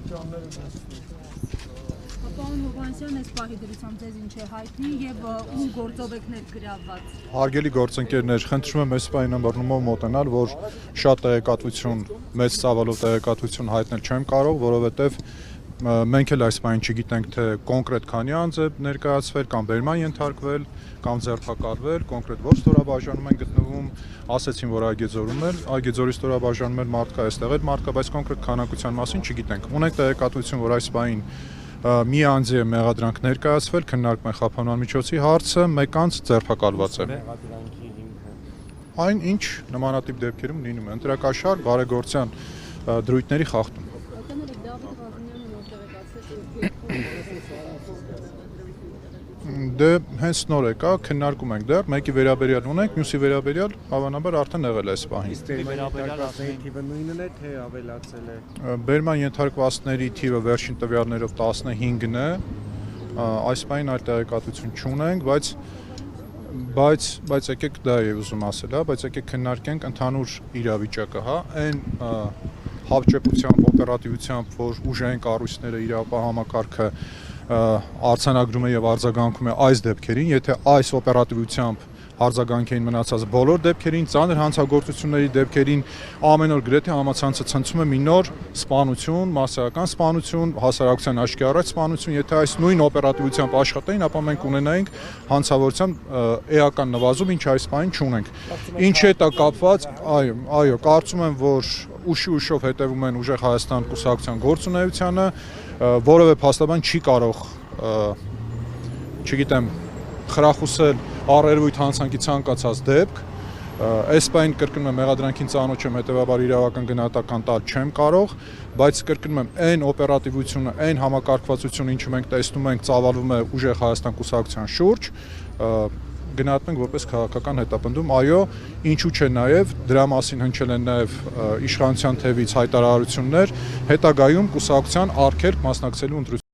Պարոն Հովհաննիսյան, այս պահի դրությամբ ձեզ ինչ է հայտնի եւ ում գործով եք ներգրավված։ Հարգելի գործընկերներ, խնդրում եմ այս պահին ըմբռնումով մոտենալ, որ շատ տեղեկատվություն, մեծ ծավալով տեղեկատվություն հայտնել չեմ կարող, որովհետեւ մենք էլ այս պահին չգիտենք, թե կոնկրետ քանի անձ է ներկայացվել կամ բերման ենթարկվել կամ ձերբակալվել, կոնկրետ որ ստորաբաժանում են գտնվում, ասեցին, որ Այգեձորի ստորաբաժանում էլ մարդ կա, այստեղ էլ մարդ կա, բայց կոնկրետ քանակության մասին չգիտենք։ Ունենք տեղեկատվություն, որ այս պահին մի անձի է մեղադրանք ներկայացվել, քննարկում են խափանման միջոցի հարցը, մեկ անձ ձերբակալված է։ Այն ինչ նմանատիպ դեպքերում լինում է, ընտրակաշար բարեգործյան դրույթների խախտում։ Դե հենց նոր եկա, քննարկում ենք դեռ, մեկի վերաբերյալ ունենք, մյուսի վերաբերյալ հավանաբար արդեն եղել է այս պահին։ Թիվը նույնն է, թե ավելացել է։ Բերման ենթարկվածների թիվը վերջին տվյալներով 15-ն է, այս պահին այլ տեղեկատվություն չունենք, բայց եկեք դա է ուզում ասել, հա, բայց եկեք քննարկենք ընդհանուր իրավիճակը, հա, այն հավճեպությամբ, օպերատիվությամբ, որ ուժային կառույցները իրավապահ համակարգը արձանագրում է եւ արձագանքում է այս դեպքերին, եթե այս օպերատիվությամբ արձագանք էին մնացած բոլոր դեպքերին, ծանր հանցագործությունների դեպքերին ամեն օր գրեթե համացանցը ցնցում է մի նոր սպանություն, մասսայական սպանություն, հասարակության աչքի առաջ սպանություն, եթե այս նույն օպերատիվությամբ աշխատեին, ապա մենք ունենայինք հանցավորության էական նվազում, ինչ այս պահին չունենք։ Ինչ հետ է կապված, այո, կարծում եմ, որ ուշով հետևում են Ուժեղ Հայաստան կուսակցության գործունեությանը, որևէ փաստաբան չի կարող, չգիտեմ, խրախուսել առերևույթ հանցանքի ցանկացած դեպք, այս պահին կրկնում եմ մեղադրանքին ծանոթ չեմ, հետևաբար իրավական գնահատական տալ չեմ կարող, բայց կրկնում եմ այն օպերատիվությունը, այն համակարգվածությունը, ինչը մենք տեսնում ենք, ծավալվում է Ուժեղ Հայաստան կուսակցության շուրջ, գնահատում ենք որպես քաղաքական հետապնդում, այո, ինչու՞ չէ նաև դրա մասին հնչել են նաև իշխանության թևից հայտարարություններ, հետագայում կուսակցության արգելք մասնակցելու ընտրություններին։